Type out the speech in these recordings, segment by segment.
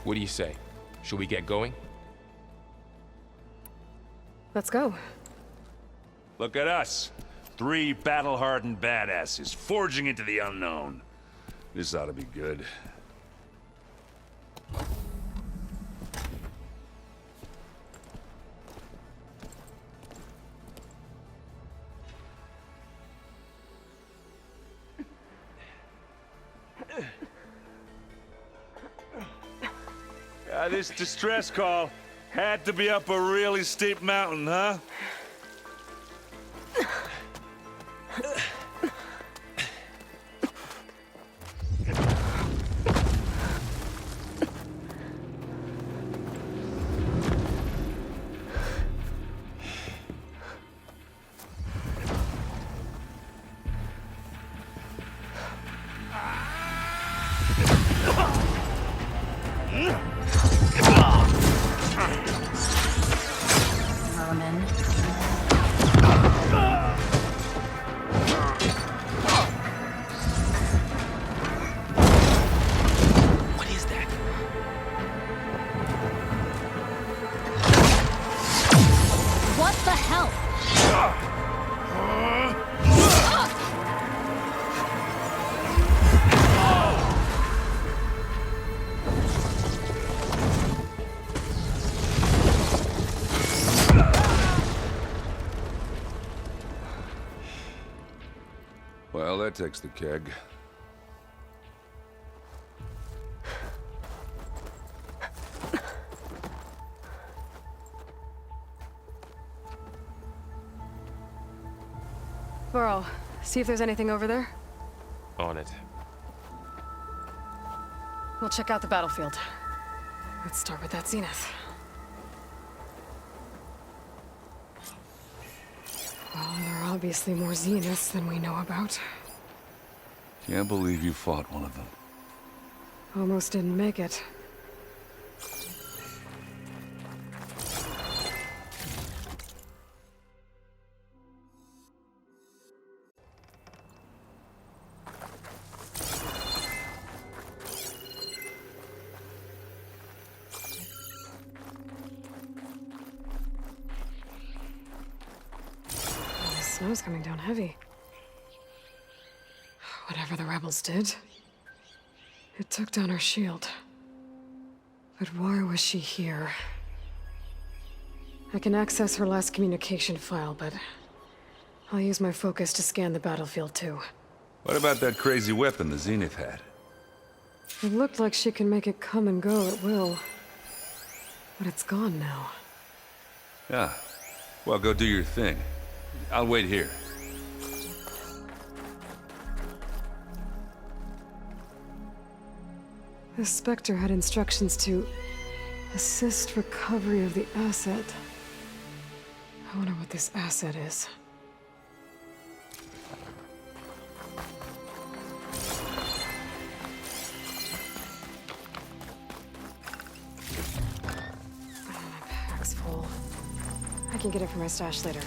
What do you say? Should we get going? Let's go. Look at us. 3 battle-hardened badasses forging into the unknown. This ought to be good. This distress call had to be up a really steep mountain, huh? Vermin. What is that? What the hell? Well, that takes the keg. Burrow, see if there's anything over there. On it. We'll check out the battlefield. Let's start with that zenith. Well, there are obviously more zeniths than we know about. Can't believe you fought one of them. Almost didn't make it. The snow's coming down heavy. Whatever the rebels did, it took down our shield. But why was she here? I can access her last communication file, but I'll use my focus to scan the battlefield too. What about that crazy weapon the Zenith had? It looked like she can make it come and go at will. But it's gone now. Yeah. Well, go do your thing. I'll wait here. The Spectre had instructions to assist recovery of the asset. I wonder what this asset is. My pack's full. I can get it from my stash later.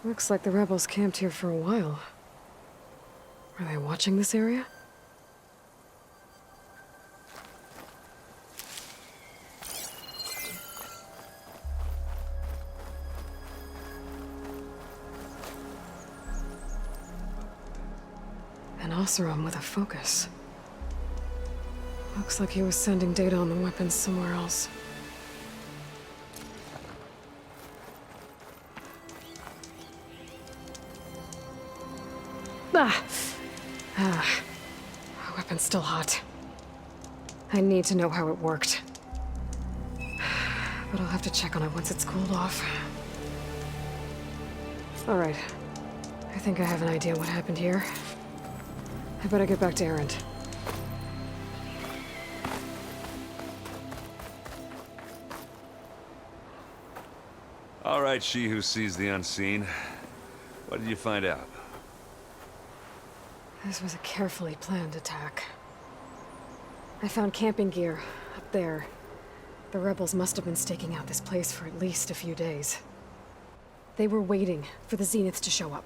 Looks like the rebels camped here for a while. Are they watching this area? Oseram with a focus. Looks like he was sending data on the weapons somewhere else. The weapon's still hot. I need to know how it worked. But I'll have to check on it once it's cooled off. Alright. I think I have an idea what happened here. I better get back to Erend. All right, she who sees the unseen. What did you find out? This was a carefully planned attack. I found camping gear up there. The rebels must have been staking out this place for at least a few days. They were waiting for the Zeniths to show up.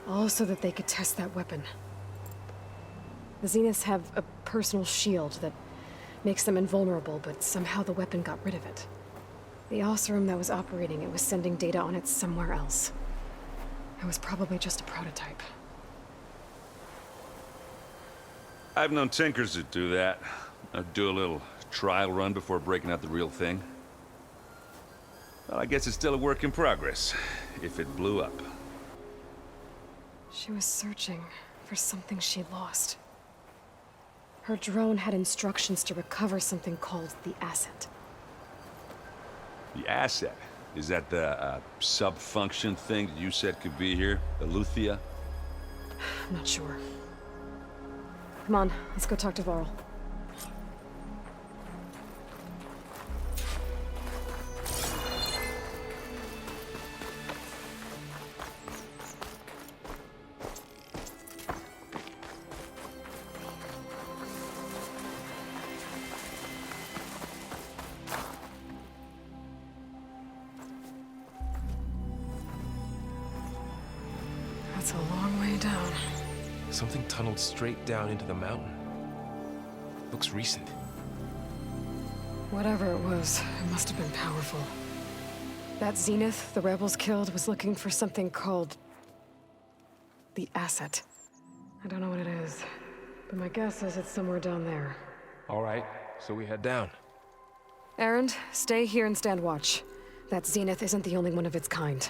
All so that they could test that weapon. The Zeniths have a personal shield that makes them invulnerable, but somehow the weapon got rid of it. The Oseram that was operating it was sending data on it somewhere else. It was probably just a prototype. I've known tinkers that do that. Do a little trial run before breaking out the real thing. Well, I guess it's still a work in progress, if it blew up. She was searching for something she lost. Her drone had instructions to recover something called the asset. The asset? Is that the sub-function thing that you said could be here? The Luthia? I'm not sure. Come on, let's go talk to Varl. That's a long way down. Something tunneled straight down into the mountain. Looks recent. Whatever it was, it must have been powerful. That Zenith the rebels killed was looking for something called the asset. I don't know what it is, but my guess is it's somewhere down there. All right, so we head down. Erend, stay here and stand watch. That Zenith isn't the only one of its kind.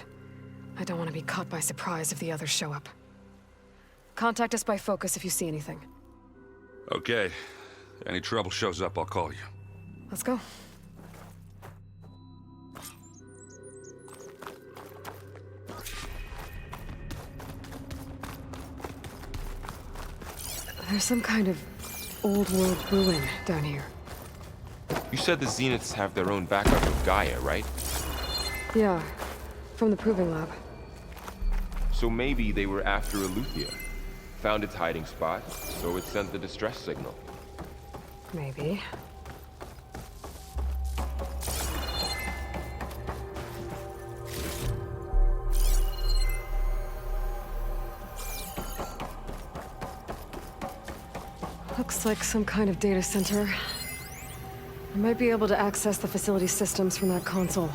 I don't want to be caught by surprise if the others show up. Contact us by focus if you see anything. Okay. Any trouble shows up, I'll call you. Let's go. There's some kind of old-world ruin down here. You said the Zeniths have their own backup of Gaia, right? Yeah, from the Proving Lab. So maybe they were after Eleuthia. Found its hiding spot, so it sent the distress signal. Maybe. Looks like some kind of data center. I might be able to access the facility systems from that console.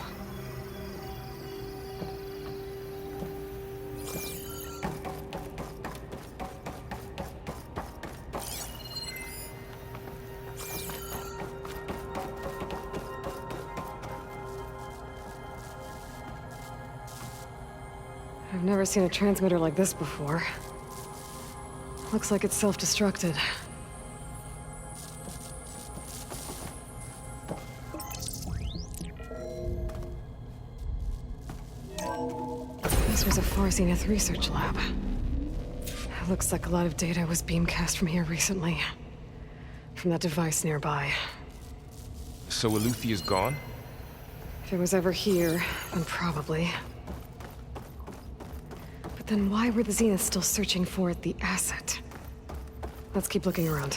I've never seen a transmitter like this before. Looks like it's self-destructed. This was a Far Zenith research lab. It looks like a lot of data was beamcast from here recently. From that device nearby. So Eleuthia's gone? If it was ever here, then probably. But then why were the Zeniths still searching for the asset? Let's keep looking around.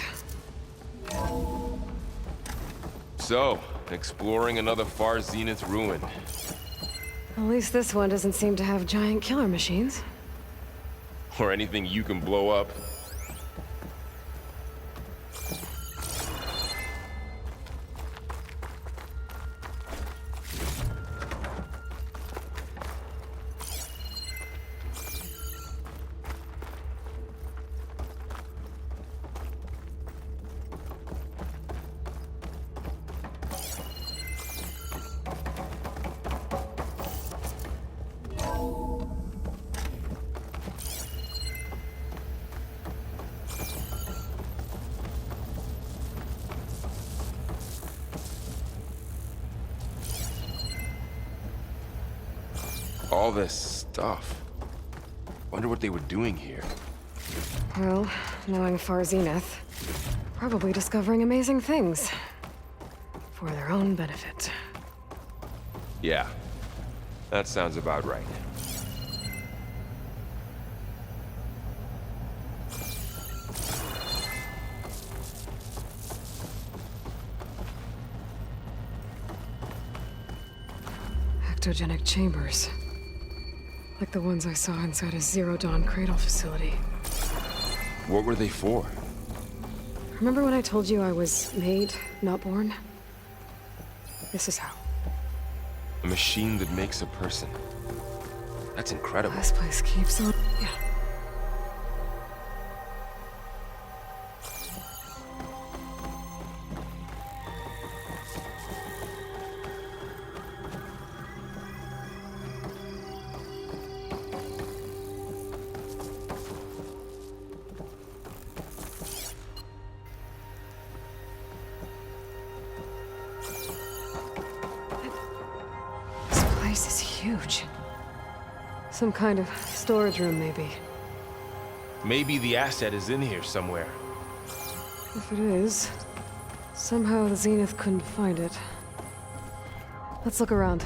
So, exploring another Far Zenith ruin. At least this one doesn't seem to have giant killer machines. Or anything you can blow up. All this stuff. Wonder what they were doing here. Well, knowing Far Zenith, probably discovering amazing things. For their own benefit. Yeah, that sounds about right. Ectogenic chambers. Like the ones I saw inside a Zero Dawn Cradle facility. What were they for? Remember when I told you I was made, not born? This is how. A machine that makes a person. That's incredible. This place keeps on... Yeah. This place is huge. Some kind of storage room, maybe. Maybe the asset is in here somewhere. If it is, somehow the Zenith couldn't find it. Let's look around.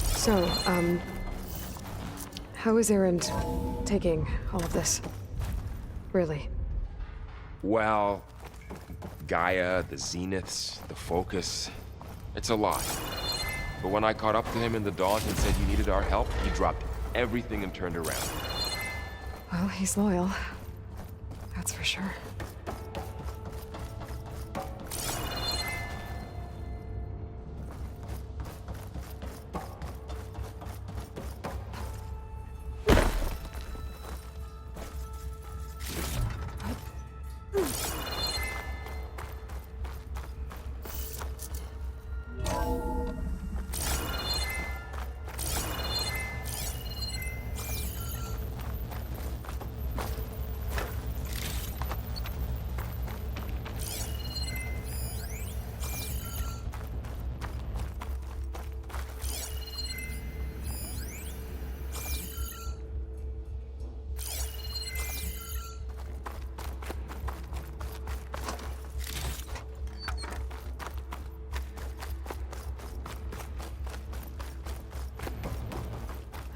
So, how is Erend taking all of this? Really? Well, Gaia, the Zeniths, the Focus. It's a lot. But when I caught up to him in the Dawn and said you needed our help, he dropped everything and turned around. Well, he's loyal. That's for sure.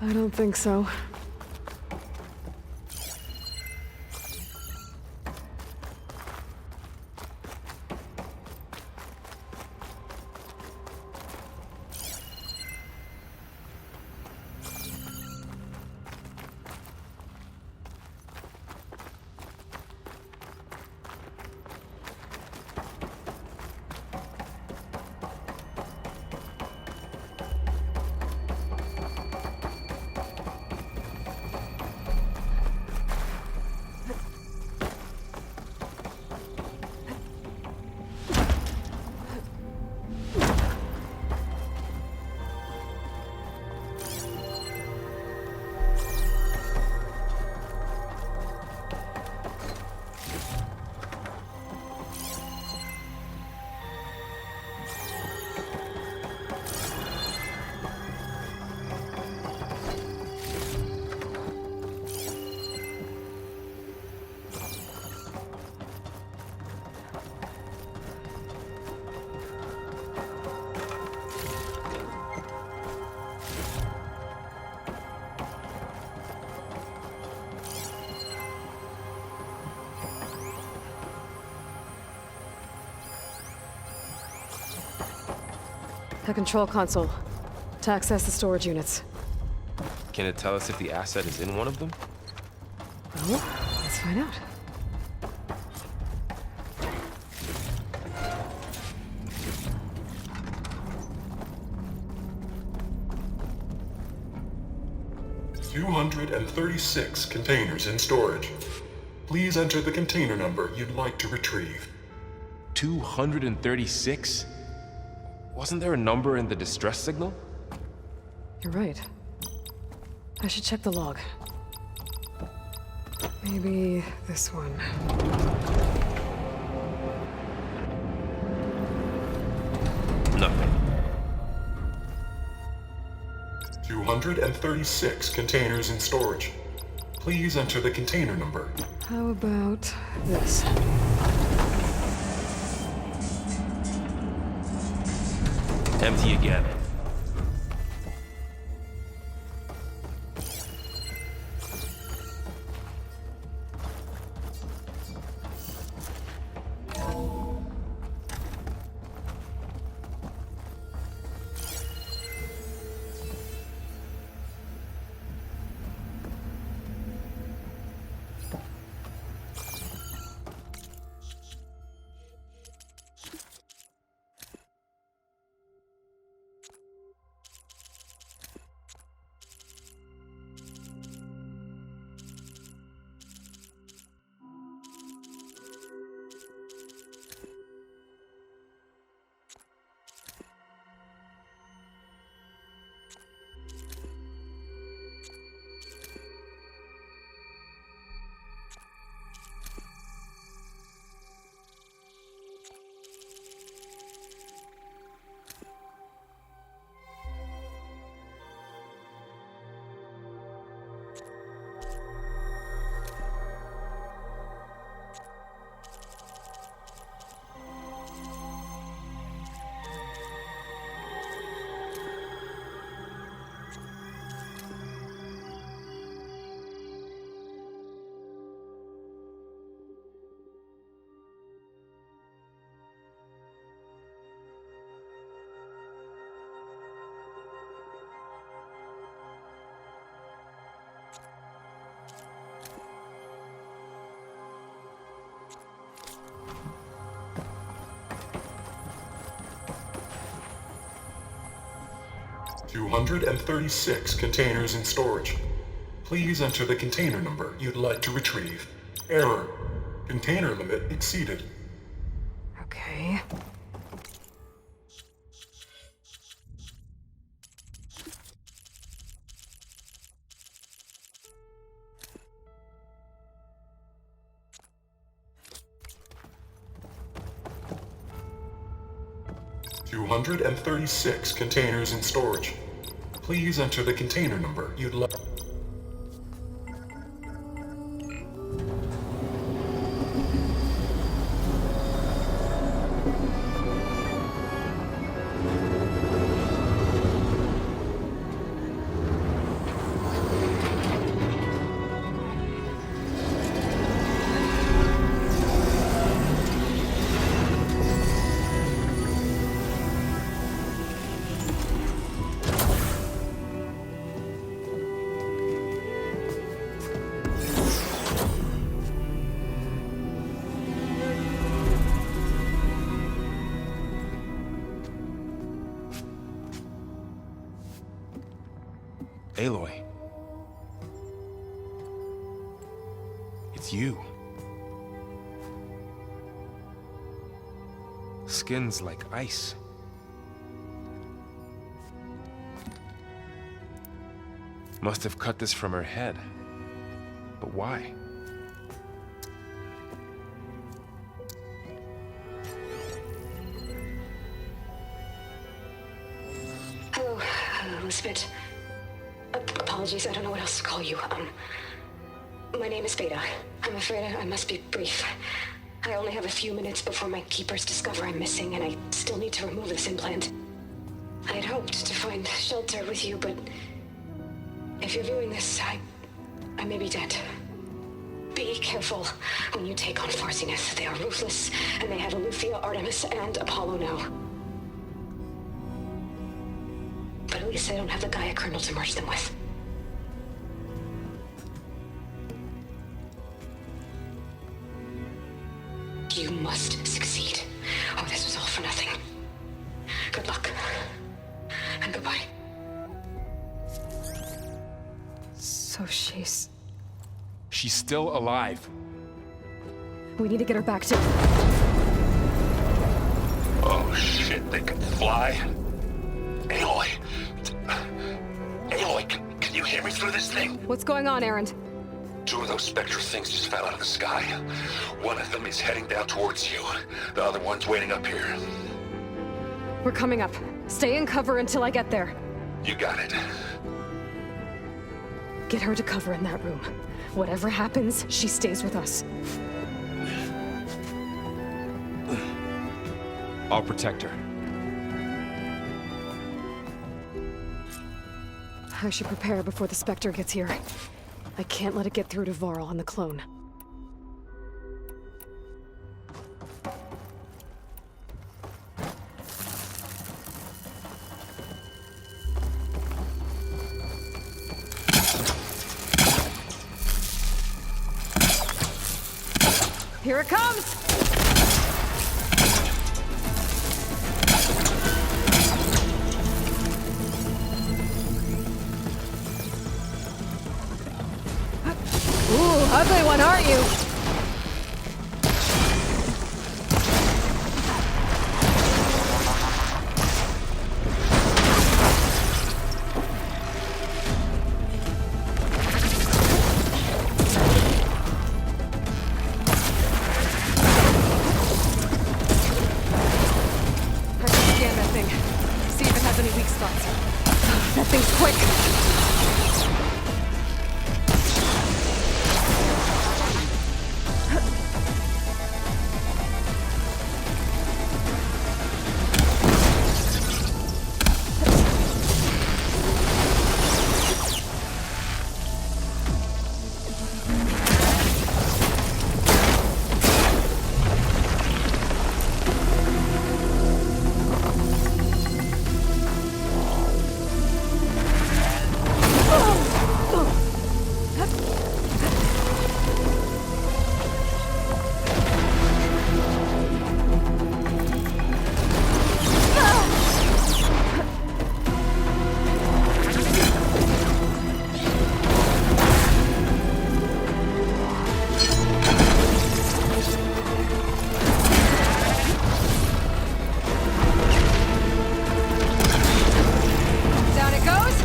I don't think so. The control console. To access the storage units. Can it tell us if the asset is in one of them? Well, let's find out. $236 containers in storage. Please enter the container number you'd like to retrieve. 236? Wasn't there a number in the distress signal? You're right. I should check the log. Maybe this one. Nothing. 236 containers in storage. Please enter the container number. How about this? Empty again. $236 containers in storage. Please enter the container number you'd like to retrieve. Error. Container limit exceeded. Okay. $236 containers in storage. Please enter the container number you'd like. Aloy. It's you. Skin's like ice. Must have cut this from her head. But why? Hello, Elizabeth. Apologies, I don't know what else to call you. My name is Beta. I'm afraid I must be brief. I only have a few minutes before my keepers discover I'm missing, and I still need to remove this implant. I had hoped to find shelter with you, but if you're viewing this, I may be dead. Be careful when you take on Farsiness. They are ruthless, and they have Eleuthia, Artemis, and Apollo now. But at least I don't have the Gaia kernel to merge them with. You must succeed, or this was all for nothing. Good luck. And goodbye. So she's still alive. We need to get her back to... Oh shit, they can fly? Aloy! Aloy, can you hear me through this thing? What's going on, Erend? Two of those spectral things just fell out of the sky. One of them is heading down towards you. The other one's waiting up here. We're coming up. Stay in cover until I get there. You got it. Get her to cover in that room. Whatever happens, she stays with us. I'll protect her. I should prepare before the Spectre gets here. I can't let it get through to Varl and the clone. Here it comes! Ooh, ugly one, aren't you? I should scan that thing. See if it has any weak spots. That thing's quick. Down it goes.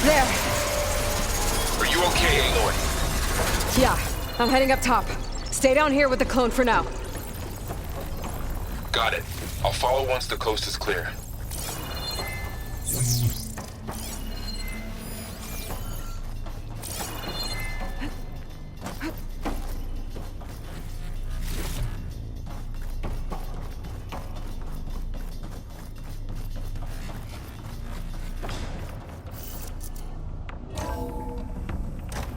There. Are you okay, Aloy? Yeah, I'm heading up top. Stay down here with the clone for now. Got it. I'll follow once the coast is clear.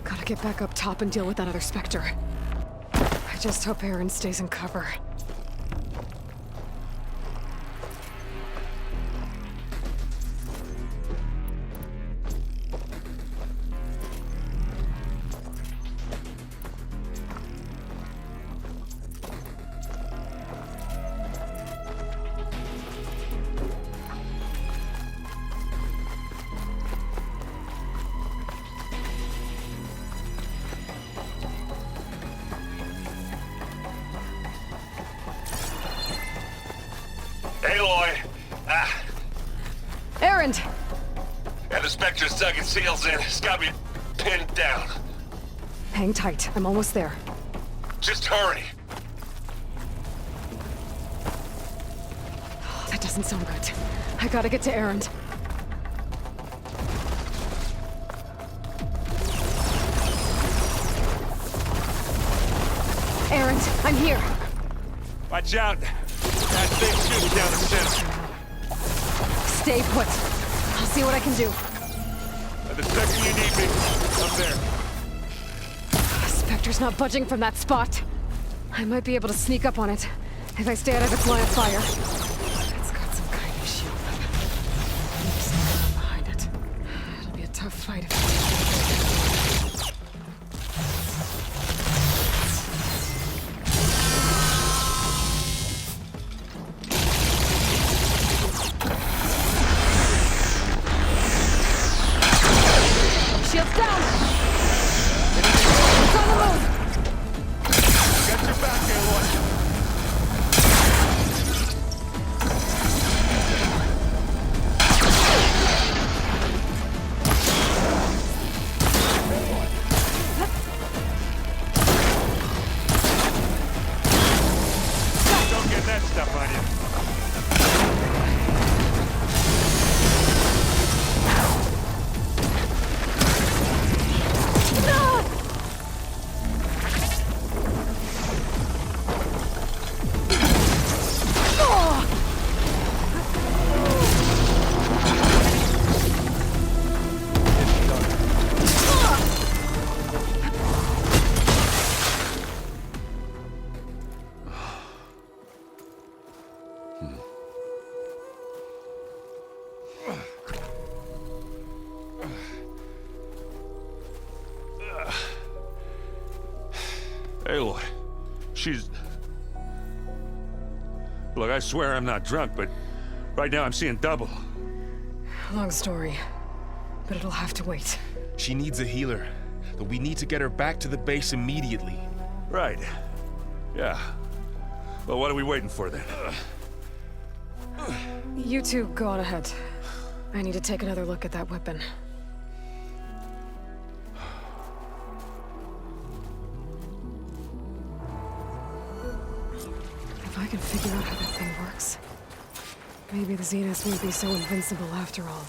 Gotta get back up top and deal with that other Spectre. I just hope Aaron stays in cover. Aloy! Aaron! And the Spectre's dug its heels in. It's got me pinned down. Hang tight, I'm almost there. Just hurry. Oh, that doesn't sound good. I gotta get to Aaron. Aaron, I'm here. Watch out! That thing's shooting down the center. Stay put. I'll see what I can do. And the second you need me, I'm there. reactor's not budging from that spot. I might be able to sneak up on it if I stay out of its line of fire. It's got some kind of shield weapon. Maybe someone behind it. It'll be a tough fight if Shield's down! It's on the move! Got your back, Aloy. Don't get that stuff on you. Aloy, she's... Look, I swear I'm not drunk, but right now I'm seeing double. Long story, but it'll have to wait. She needs a healer, but we need to get her back to the base immediately. Right. Yeah. Well, what are we waiting for then? You two go on ahead. I need to take another look at that weapon. If I can figure out how that thing works, maybe the Zeniths won't be so invincible after all.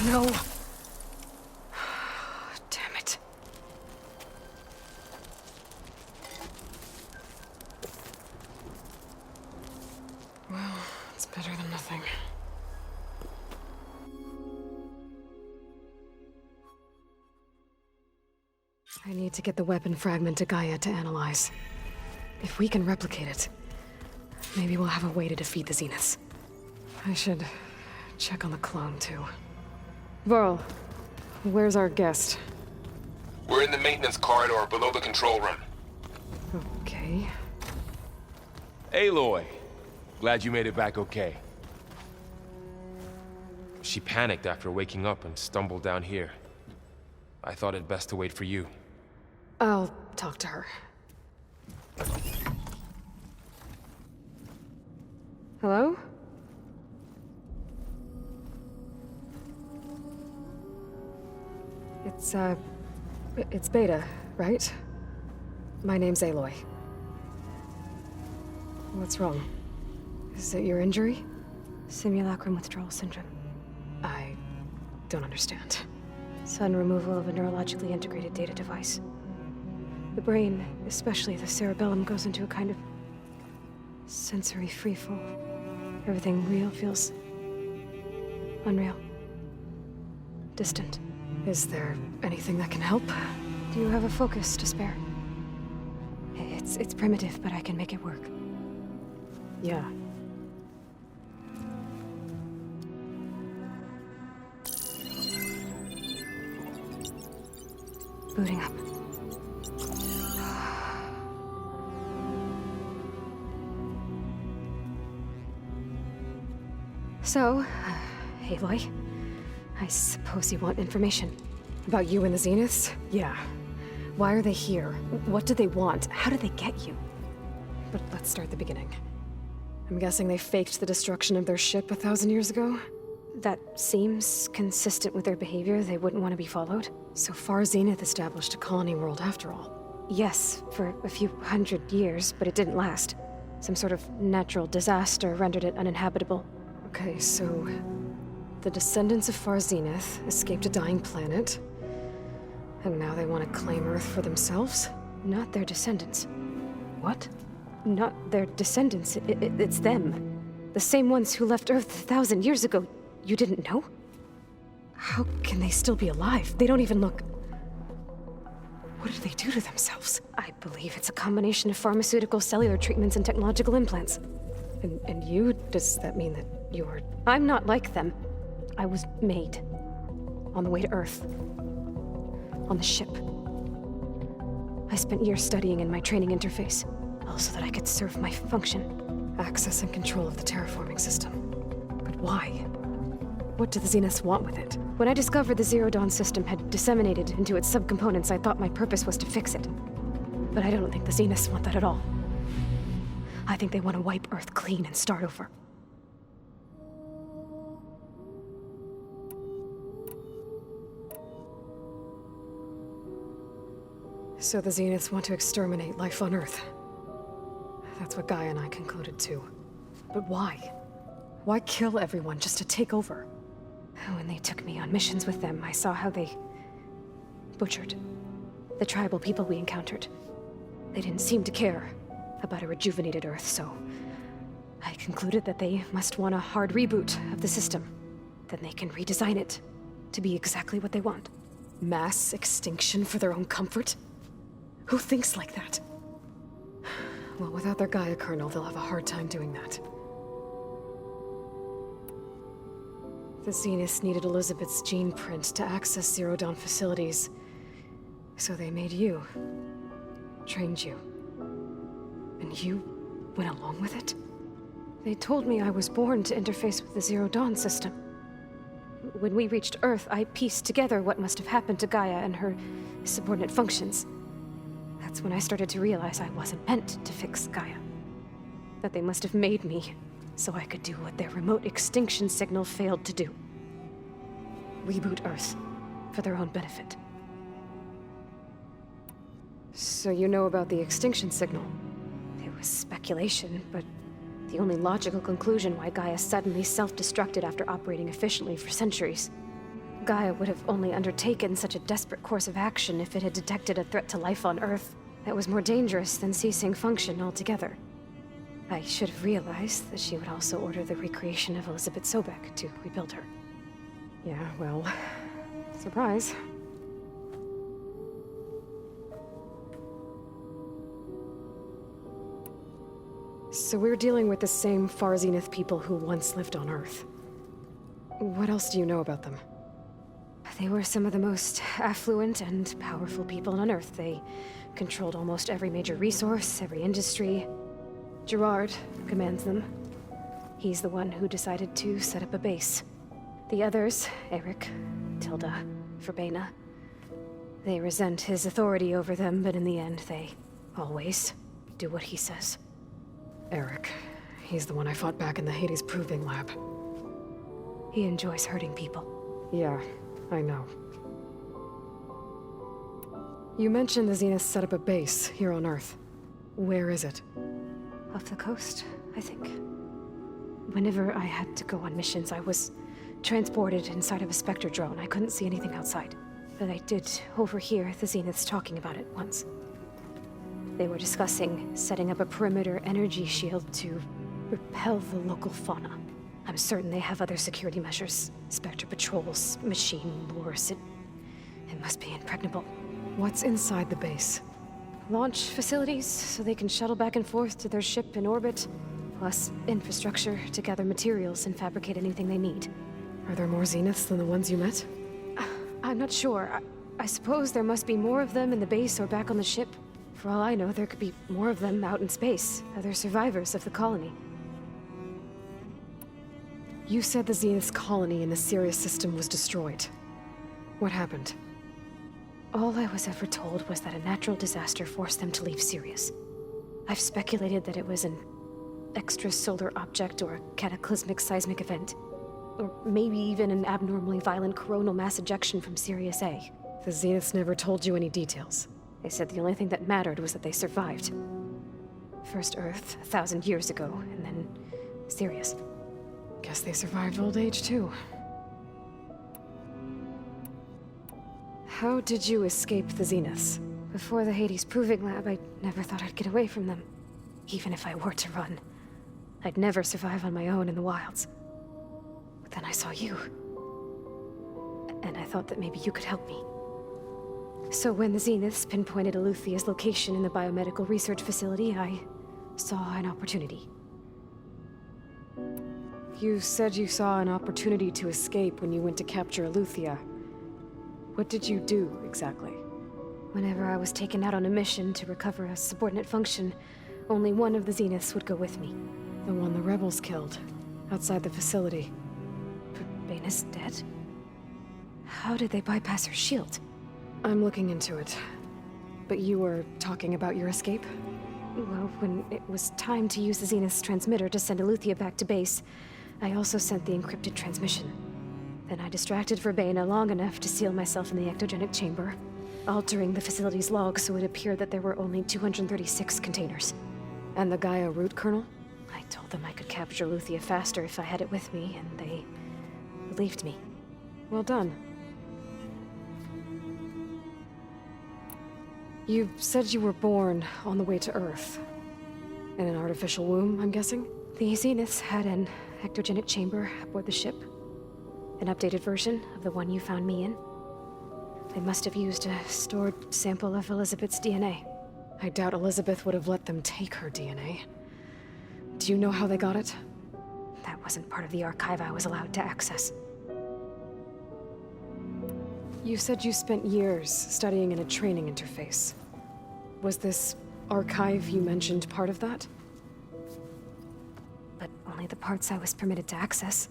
No. Damn it. Well, it's better than nothing. I need to get the weapon fragment to Gaia to analyze. If we can replicate it, maybe we'll have a way to defeat the Zeniths. I should check on the clone, too. Varl, where's our guest? We're in the maintenance corridor below the control room. Okay. Aloy, glad you made it back okay. She panicked after waking up and stumbled down here. I thought it best to wait for you. I'll talk to her. Hello? It's Beta, right? My name's Aloy. What's wrong? Is it your injury? Simulacrum withdrawal syndrome. I don't understand. Sudden removal of a neurologically integrated data device. The brain, especially the cerebellum, goes into a kind of sensory freefall. Everything real feels unreal. Distant. Is there anything that can help? Do you have a focus to spare? It's primitive, but I can make it work. Yeah. Booting up. So, Aloy, I suppose you want information. About you and the Zeniths? Yeah. Why are they here? What do they want? How did they get you? But let's start at the beginning. I'm guessing they faked the destruction of their ship 1,000 years ago? That seems consistent with their behavior. They wouldn't want to be followed. So far, Zenith established a colony world after all. Yes, for a few hundred years, but it didn't last. Some sort of natural disaster rendered it uninhabitable. Okay, so the descendants of Far Zenith escaped a dying planet, and now they want to claim Earth for themselves? Not their descendants. What? Not their descendants. It's them. The same ones who left Earth 1,000 years ago. You didn't know? How can they still be alive? They don't even look... What did they do to themselves? I believe it's a combination of pharmaceutical, cellular treatments, and technological implants. And you? Does that mean that you're... I'm not like them. I was made. On the way to Earth. On the ship. I spent years studying in my training interface, all so that I could serve my function. Access and control of the terraforming system. But why? What do the Zeniths want with it? When I discovered the Zero Dawn system had disseminated into its subcomponents, I thought my purpose was to fix it. But I don't think the Zeniths want that at all. I think they want to wipe Earth clean and start over. So the Zeniths want to exterminate life on Earth. That's what Gaia and I concluded too. But why? Why kill everyone just to take over? When they took me on missions with them, I saw how they butchered the tribal people we encountered. They didn't seem to care about a rejuvenated Earth, so I concluded that they must want a hard reboot of the system. Then they can redesign it to be exactly what they want. Mass extinction for their own comfort? Who thinks like that? Well, without their Gaia kernel, they'll have a hard time doing that. The Zeniths needed Elizabeth's gene print to access Zero Dawn facilities. So they made you. Trained you. And you went along with it? They told me I was born to interface with the Zero Dawn system. When we reached Earth, I pieced together what must have happened to Gaia and her subordinate functions. That's when I started to realize I wasn't meant to fix Gaia. That they must have made me so I could do what their remote extinction signal failed to do. Reboot Earth for their own benefit. So you know about the extinction signal? It was speculation, but the only logical conclusion why Gaia suddenly self-destructed after operating efficiently for centuries. Gaia would have only undertaken such a desperate course of action if it had detected a threat to life on Earth that was more dangerous than ceasing function altogether. I should have realized that she would also order the recreation of Elizabeth Sobek to rebuild her. Yeah, well, surprise. So we're dealing with the same Far Zenith people who once lived on Earth. What else do you know about them? They were some of the most affluent and powerful people on Earth. They controlled almost every major resource, every industry. Gerard commands them. He's the one who decided to set up a base. The others, Eric, Tilda, Verbena, they resent his authority over them, but in the end, they always do what he says. Eric. He's the one I fought back in the Hades Proving Lab. He enjoys hurting people. Yeah, I know. You mentioned the Zeniths set up a base here on Earth. Where is it? Off the coast, I think. Whenever I had to go on missions, I was transported inside of a Spectre drone. I couldn't see anything outside. But I did overhear the Zeniths talking about it once. They were discussing setting up a perimeter energy shield to repel the local fauna. I'm certain they have other security measures. Spectre patrols, machine lures. It must be impregnable. What's inside the base? Launch facilities, so they can shuttle back and forth to their ship in orbit. Plus infrastructure to gather materials and fabricate anything they need. Are there more Zeniths than the ones you met? I'm not sure. I suppose there must be more of them in the base or back on the ship. For all I know, there could be more of them out in space, other survivors of the colony. You said the Zenith's colony in the Sirius system was destroyed. What happened? All I was ever told was that a natural disaster forced them to leave Sirius. I've speculated that it was an extrasolar object or a cataclysmic seismic event. Or maybe even an abnormally violent coronal mass ejection from Sirius A. The Zeniths never told you any details. They said the only thing that mattered was that they survived. First Earth, 1,000 years ago, and then Sirius. Guess they survived old age, too. How did you escape the Zeniths? Before the Hades Proving Lab, I never thought I'd get away from them. Even if I were to run. I'd never survive on my own in the wilds. But then I saw you. And I thought that maybe you could help me. So when the Zeniths pinpointed Eluthia's location in the biomedical research facility, I saw an opportunity. You said you saw an opportunity to escape when you went to capture Eluthia. What did you do, exactly? Whenever I was taken out on a mission to recover a subordinate function, only one of the Zeniths would go with me. The one the rebels killed, outside the facility. But Bane is dead? How did they bypass her shield? I'm looking into it. But you were talking about your escape? Well, when it was time to use the Zenith's transmitter to send Eluthia back to base, I also sent the encrypted transmission. Then I distracted Verbena long enough to seal myself in the ectogenic chamber, altering the facility's log so it appeared that there were only 236 containers. And the Gaia root kernel? I told them I could capture Eluthia faster if I had it with me, and they believed me. Well done. You said you were born on the way to Earth. In an artificial womb, I'm guessing? The Zeniths had an ectogenic chamber aboard the ship. An updated version of the one you found me in. They must have used a stored sample of Elizabeth's DNA. I doubt Elizabeth would have let them take her DNA. Do you know how they got it? That wasn't part of the archive I was allowed to access. You said you spent years studying in a training interface. Was this archive you mentioned part of that? But only the parts I was permitted to access.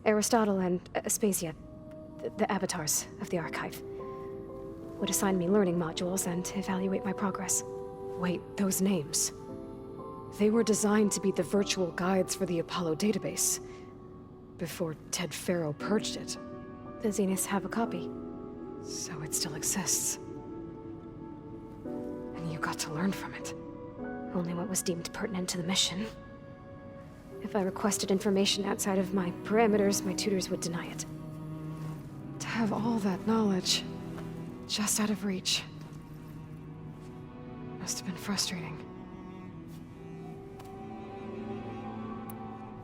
Aristotle and Aspasia, the avatars of the archive, would assign me learning modules and evaluate my progress. Wait, those names. They were designed to be the virtual guides for the Apollo database. Before Ted Faro purged it. The Zeniths have a copy. So it still exists. And you got to learn from it. Only what was deemed pertinent to the mission. If I requested information outside of my parameters, my tutors would deny it. To have all that knowledge, just out of reach. Must have been frustrating.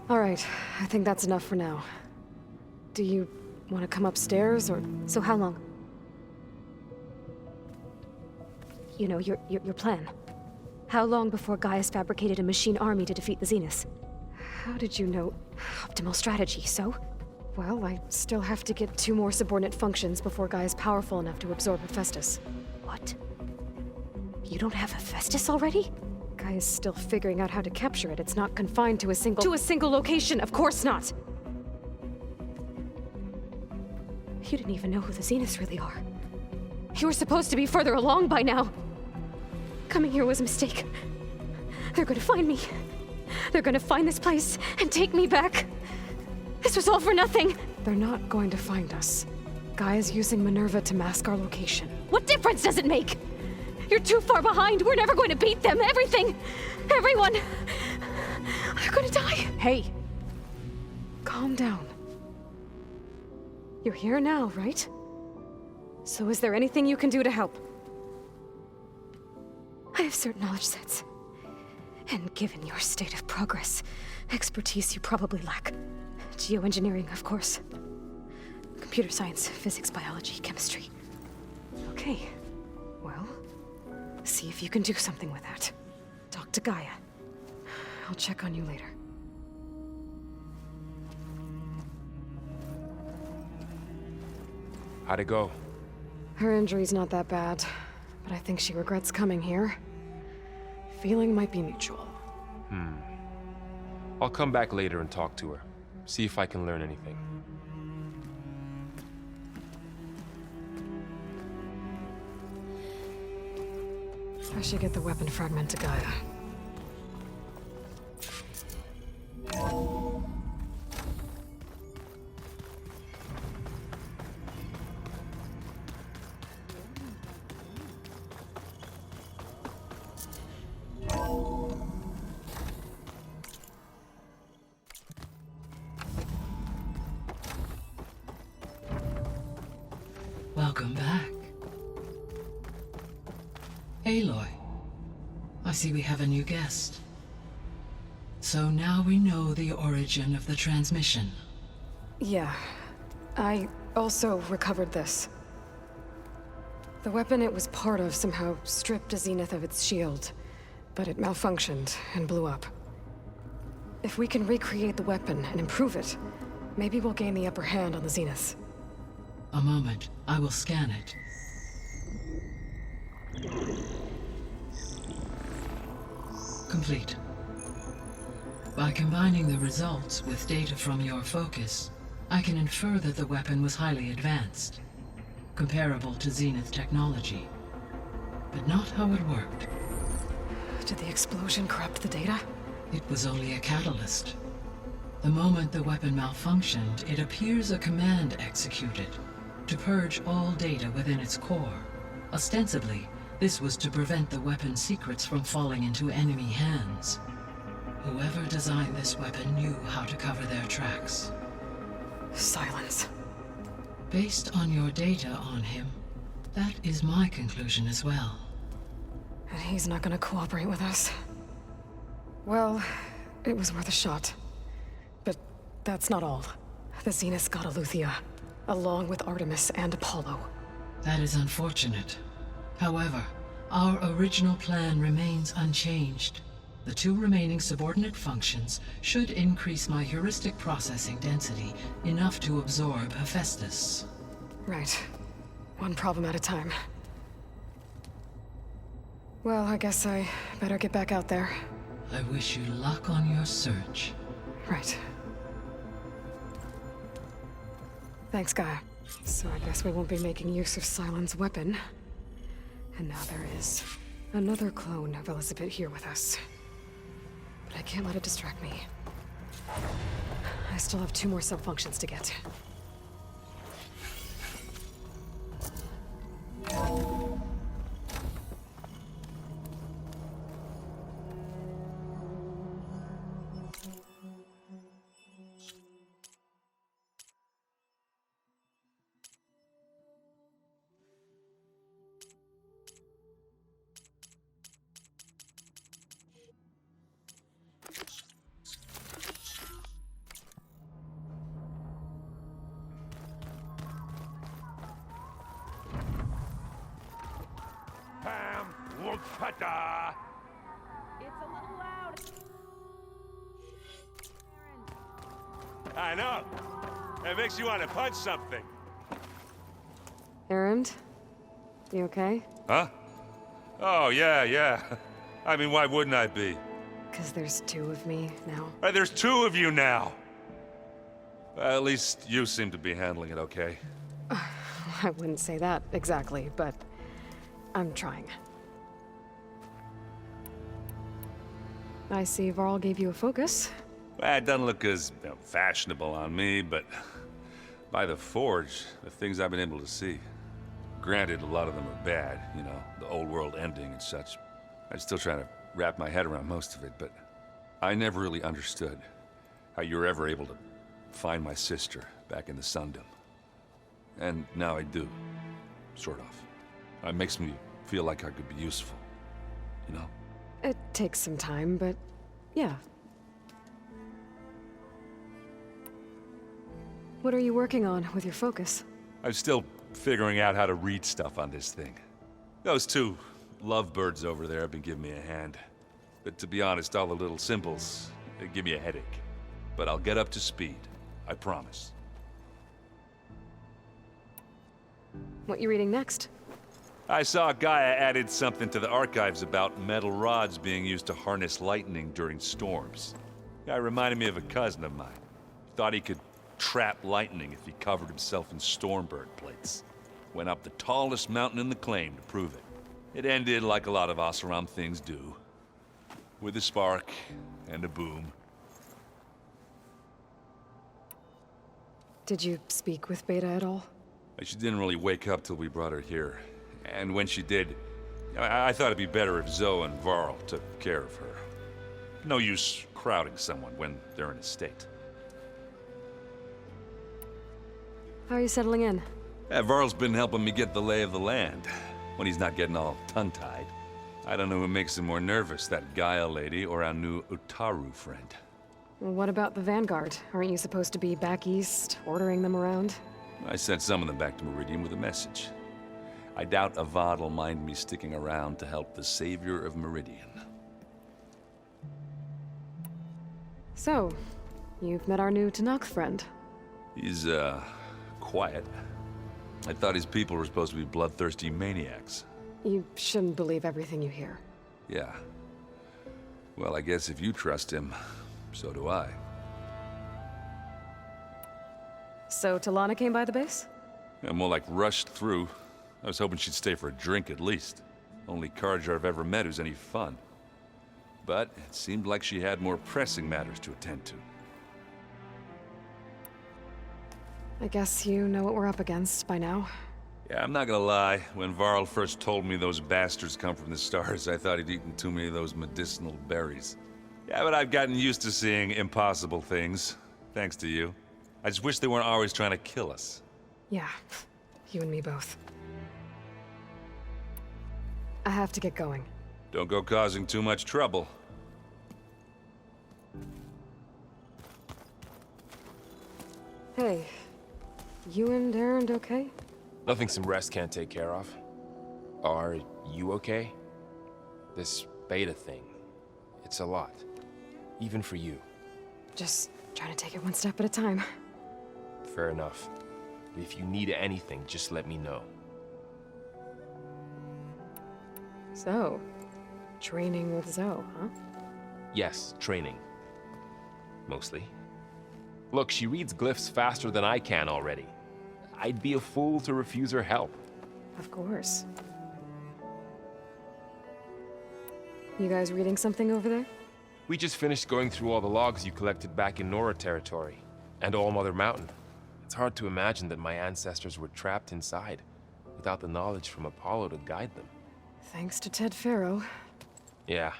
All right, I think that's enough for now. Do you want to come upstairs, or...? So how long? You know, your plan. How long before Gaia's fabricated a machine army to defeat the Zeniths? How did you know? Optimal strategy, so? Well, I still have to get 2 more subordinate functions before Gaia's powerful enough to absorb Hephaestus. What? You don't have Hephaestus already? Gaia's still figuring out how to capture it. It's not confined to a single... To a single location! Of course not! You didn't even know who the Zeniths really are. You were supposed to be further along by now! Coming here was a mistake. They're gonna find me. They're gonna find this place and take me back. This was all for nothing. They're not going to find us. Gaia's using Minerva to mask our location. What difference does it make? You're too far behind. We're never going to beat them. Everything. Everyone. They're gonna die. Hey. Calm down. You're here now, right? So is there anything you can do to help? I have certain knowledge sets. And given your state of progress, expertise you probably lack. Geoengineering, of course. Computer science, physics, biology, chemistry. Okay. Well, see if you can do something with that. Talk to Gaia. I'll check on you later. How'd it go? Her injury's not that bad, but I think she regrets coming here. Feeling might be mutual. I'll come back later and talk to her. See if I can learn anything. I should get the weapon fragment to Gaia. Welcome back. Aloy, I see we have a new guest. So now we know the origin of the transmission. Yeah. I also recovered this. The weapon it was part of somehow stripped a Zenith of its shield, but it malfunctioned and blew up. If we can recreate the weapon and improve it, maybe we'll gain the upper hand on the Zeniths. A moment, I will scan it. Complete. By combining the results with data from your focus, I can infer that the weapon was highly advanced, comparable to Zenith technology, but not how it worked. Did the explosion corrupt the data? It was only a catalyst. The moment the weapon malfunctioned, it appears a command executed to purge all data within its core. Ostensibly, this was to prevent the weapon's secrets from falling into enemy hands. Whoever designed this weapon knew how to cover their tracks. Silence. Based on your data on him, that is my conclusion as well. And he's not gonna cooperate with us. Well, it was worth a shot. But that's not all. The Zeniths got Aletheia, along with Artemis and Apollo. That is unfortunate. However, our original plan remains unchanged. The two remaining subordinate functions should increase my heuristic processing density enough to absorb Hephaestus. Right. One problem at a time. Well, I guess I better get back out there. I wish you luck on your search. Right. Thanks, Gaia. So I guess we won't be making use of Cylon's weapon. And now there is another clone of Elizabeth here with us. But I can't let it distract me. I still have 2 more sub-functions to get. Pata! It's a little loud. I know. It makes you want to punch something. Erend? You okay? Huh? Oh, yeah. I mean, why wouldn't I be? 'Cause there's 2 of me now. There's 2 of you now. At least you seem to be handling it okay. I wouldn't say that exactly, but I'm trying. I see Varl gave you a focus. Well, it doesn't look as fashionable on me, but by the Forge, the things I've been able to see. Granted, a lot of them are bad, you know, the old world ending and such. I'm still trying to wrap my head around most of it, but I never really understood how you were ever able to find my sister back in the Sundom. And now I do, sort of. It makes me feel like I could be useful, you know? It takes some time, but yeah. What are you working on with your focus? I'm still figuring out how to read stuff on this thing. Those 2 lovebirds over there have been giving me a hand. But to be honest, all the little symbols, they give me a headache. But I'll get up to speed, I promise. What you reading next? I saw Gaia added something to the archives about metal rods being used to harness lightning during storms. Guy reminded me of a cousin of mine. Thought he could trap lightning if he covered himself in Stormbird plates. Went up the tallest mountain in the claim to prove it. It ended like a lot of Oseram things do. With a spark and a boom. Did you speak with Beta at all? She didn't really wake up till we brought her here. And when she did, I thought it'd be better if Zoe and Varl took care of her. No use crowding someone when they're in a state. How are you settling in? Varl's been helping me get the lay of the land, when he's not getting all tongue-tied. I don't know who makes him more nervous, that Gaia lady or our new Utaru friend. Well, what about the Vanguard? Aren't you supposed to be back east, ordering them around? I sent some of them back to Meridian with a message. I doubt Avad will mind me sticking around to help the savior of Meridian. So, you've met our new Tanakh friend. He's, quiet. I thought his people were supposed to be bloodthirsty maniacs. You shouldn't believe everything you hear. Yeah. Well, I guess if you trust him, so do I. So, Talana came by the base? Yeah, more like rushed through. I was hoping she'd stay for a drink at least. Only Carja I've ever met who's any fun. But it seemed like she had more pressing matters to attend to. I guess you know what we're up against by now. Yeah, I'm not gonna lie. When Varl first told me those bastards come from the stars, I thought he'd eaten too many of those medicinal berries. Yeah, but I've gotten used to seeing impossible things, thanks to you. I just wish they weren't always trying to kill us. Yeah, you and me both. I have to get going. Don't go causing too much trouble. Hey, you and Aaron okay? Nothing some rest can't take care of. Are you okay? This beta thing, it's a lot. Even for you. Just trying to take it one step at a time. Fair enough. If you need anything, just let me know. So, training with Zoe, huh? Yes, training. Mostly. Look, she reads glyphs faster than I can already. I'd be a fool to refuse her help. Of course. You guys reading something over there? We just finished going through all the logs you collected back in Nora territory, and All Mother Mountain. It's hard to imagine that my ancestors were trapped inside, without the knowledge from Apollo to guide them. Thanks to Ted Faro. Yeah.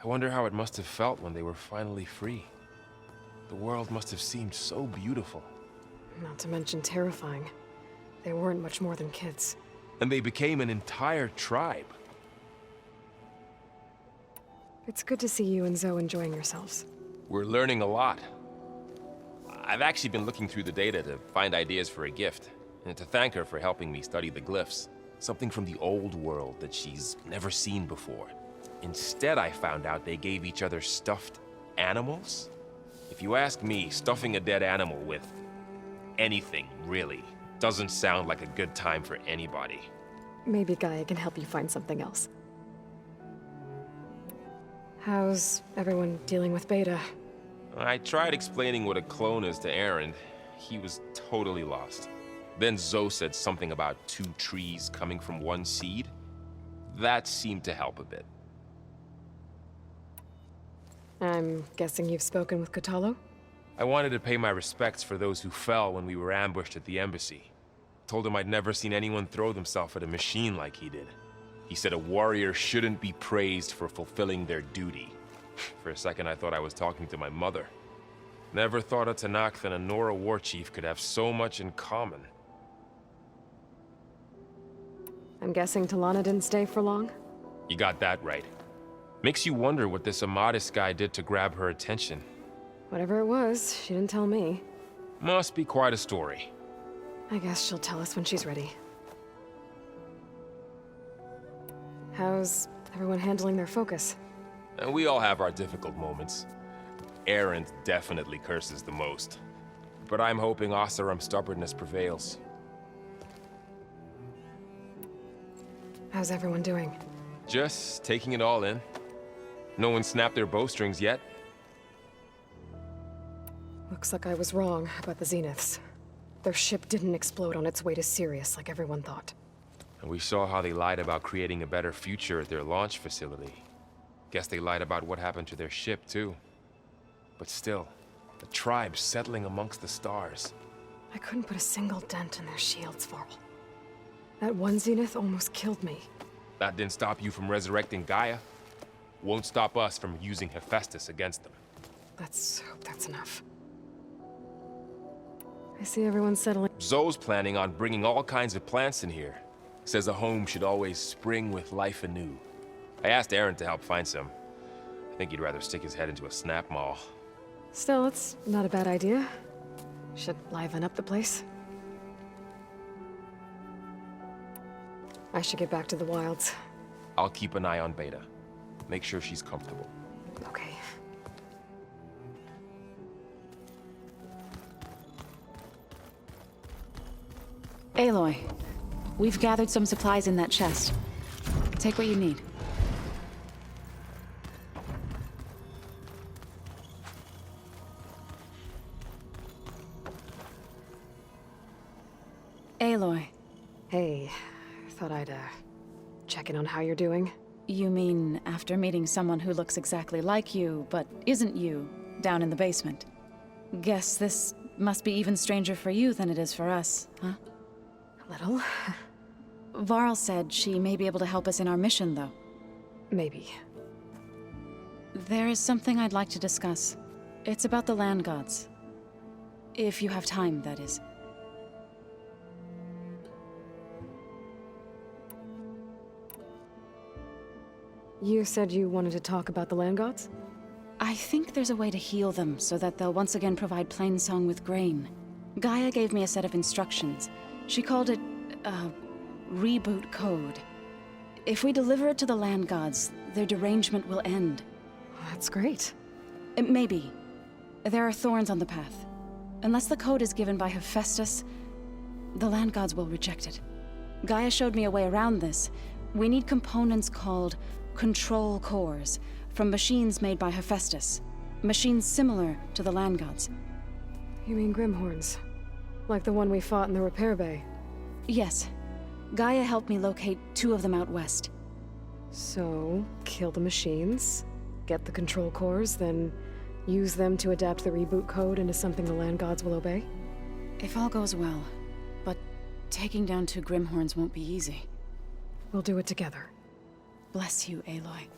I wonder how it must have felt when they were finally free. The world must have seemed so beautiful. Not to mention terrifying. They weren't much more than kids. And they became an entire tribe. It's good to see you and Zoe enjoying yourselves. We're learning a lot. I've actually been looking through the data to find ideas for a gift, and to thank her for helping me study the glyphs. Something from the old world that she's never seen before. Instead, I found out they gave each other stuffed animals. If you ask me, stuffing a dead animal with anything, really, doesn't sound like a good time for anybody. Maybe Gaia can help you find something else. How's everyone dealing with Beta? I tried explaining what a clone is to Aaron. He was totally lost. Then Zoe said something about 2 trees coming from 1 seed. That seemed to help a bit. I'm guessing you've spoken with Kotalo? I wanted to pay my respects for those who fell when we were ambushed at the embassy. Told him I'd never seen anyone throw themselves at a machine like he did. He said a warrior shouldn't be praised for fulfilling their duty. For a second I thought I was talking to my mother. Never thought a Tanakh and a Nora war chief could have so much in common. I'm guessing Talana didn't stay for long? You got that right. Makes you wonder what this Amadis guy did to grab her attention. Whatever it was, she didn't tell me. Must be quite a story. I guess she'll tell us when she's ready. How's everyone handling their focus? And we all have our difficult moments. Aaron definitely curses the most. But I'm hoping Oseram's stubbornness prevails. How's everyone doing? Just taking it all in. No one snapped their bowstrings yet. Looks like I was wrong about the Zeniths. Their ship didn't explode on its way to Sirius like everyone thought. And we saw how they lied about creating a better future at their launch facility. Guess they lied about what happened to their ship, too. But still, the tribe settling amongst the stars. I couldn't put a single dent in their shields, Varl. That one Zenith almost killed me. That didn't stop you from resurrecting Gaia. Won't stop us from using Hephaestus against them. Let's hope that's enough. I see everyone's settling. Zoe's planning on bringing all kinds of plants in here. Says a home should always spring with life anew. I asked Aaron to help find some. I think he'd rather stick his head into a snap mall. Still, it's not a bad idea. Should liven up the place. I should get back to the wilds. I'll keep an eye on Beta. Make sure she's comfortable. Okay. Aloy, we've gathered some supplies in that chest. Take what you need. Aloy. Hey, thought I'd, check in on how you're doing. You mean after meeting someone who looks exactly like you, but isn't you, down in the basement? Guess this must be even stranger for you than it is for us, huh? A little. Varl said she may be able to help us in our mission, though. Maybe. There is something I'd like to discuss. It's about the land gods. If you have time, that is. You said you wanted to talk about the land gods? I think there's a way to heal them so that they'll once again provide Plainsong with grain. Gaia gave me a set of instructions. She called it, reboot code. If we deliver it to the land gods, their derangement will end. That's great. Maybe. There are thorns on the path. Unless the code is given by Hephaestus, the land gods will reject it. Gaia showed me a way around this. We need components called control cores from machines made by Hephaestus. Machines similar to the land gods. You mean Grimhorns? Like the one we fought in the repair bay? Yes. Gaia helped me locate 2 of them out west. So, kill the machines, get the control cores, then use them to adapt the reboot code into something the land gods will obey? If all goes well. But taking down 2 Grimhorns won't be easy. We'll do it together. Bless you, Aloy.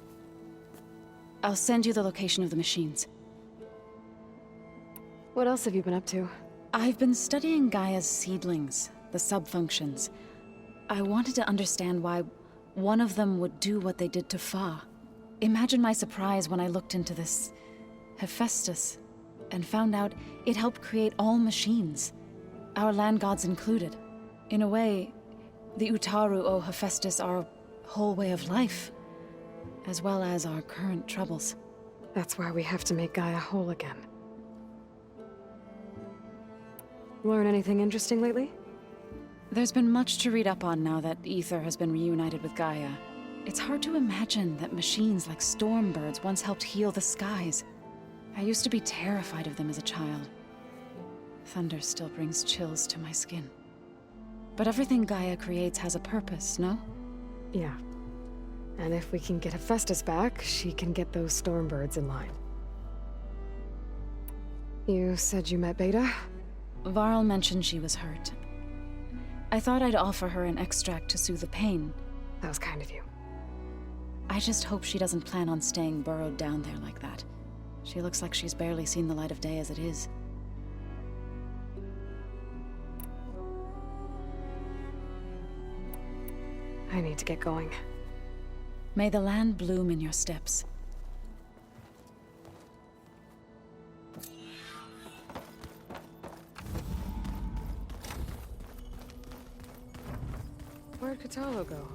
I'll send you the location of the machines. What else have you been up to? I've been studying Gaia's seedlings, the subfunctions. I wanted to understand why one of them would do what they did to Fa. Imagine my surprise when I looked into this Hephaestus and found out it helped create all machines, our land gods included. In a way, the Utaru owe Hephaestus our whole way of life, as well as our current troubles. That's why we have to make Gaia whole again. Learn anything interesting lately? There's been much to read up on now that Ether has been reunited with Gaia. It's hard to imagine that machines like Stormbirds once helped heal the skies. I used to be terrified of them as a child. Thunder still brings chills to my skin. But everything Gaia creates has a purpose, no? Yeah. And if we can get Hephaestus back, she can get those Stormbirds in line. You said you met Beta? Varl mentioned she was hurt. I thought I'd offer her an extract to soothe the pain. That was kind of you. I just hope she doesn't plan on staying burrowed down there like that. She looks like she's barely seen the light of day as it is. I need to get going. May the land bloom in your steps. Where'd Cradle go?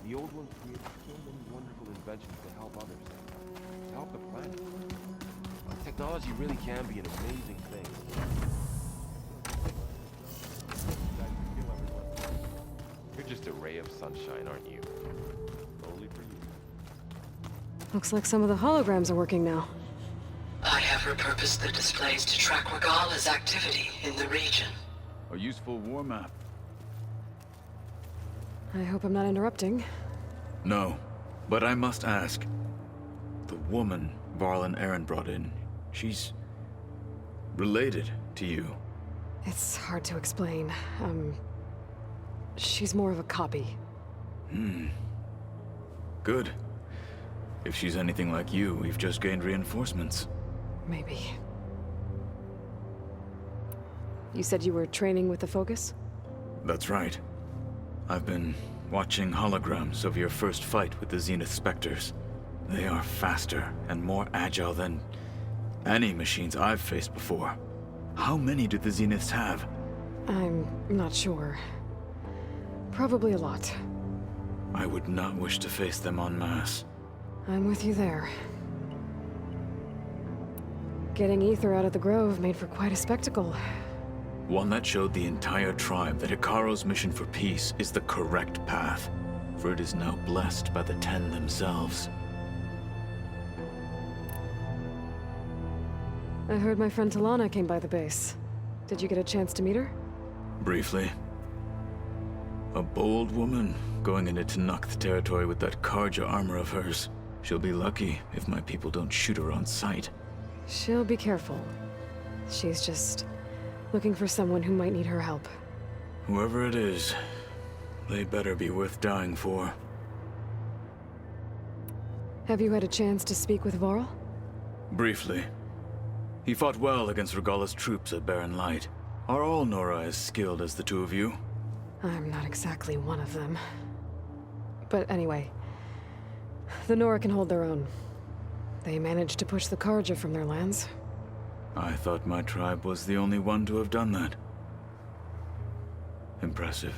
The old ones created so many wonderful inventions to help others, to help the planet. Technology really can be an amazing thing. You're just a ray of sunshine, aren't you? Only for you. Looks like some of the holograms are working now. I have repurposed the displays to track Regala's activity in the region. A useful war map. I hope I'm not interrupting. No, but I must ask. The woman Varl and Aaron brought in, she's related to you. It's hard to explain. she's more of a copy. Good. If she's anything like you, we've just gained reinforcements. Maybe. You said you were training with the Focus? That's right. I've been watching holograms of your first fight with the Zenith Spectres. They are faster and more agile than any machines I've faced before. How many do the Zeniths have? I'm not sure. Probably a lot. I would not wish to face them en masse. I'm with you there. Getting Ether out of the Grove made for quite a spectacle. One that showed the entire tribe that Hikaru's mission for peace is the correct path, for it is now blessed by the Ten themselves. I heard my friend Talana came by the base. Did you get a chance to meet her? Briefly. A bold woman going into Tanakh territory with that Karja armor of hers. She'll be lucky if my people don't shoot her on sight. She'll be careful. She's just looking for someone who might need her help. Whoever it is, they better be worth dying for. Have you had a chance to speak with Varl? Briefly. He fought well against Regalla's troops at Barren Light. Are all Nora as skilled as the two of you? I'm not exactly one of them. But anyway, the Nora can hold their own. They managed to push the Karja from their lands. I thought my tribe was the only one to have done that. Impressive.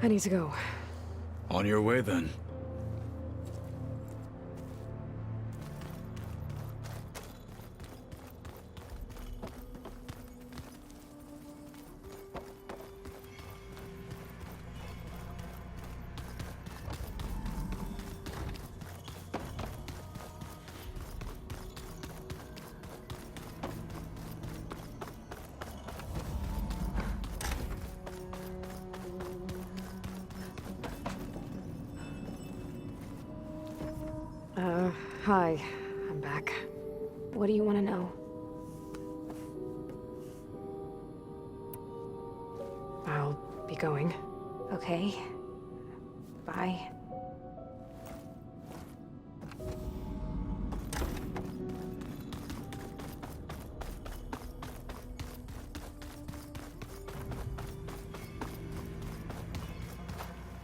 I need to go. On your way, then. Hi. I'm back. What do you want to know? I'll be going. Okay. Bye.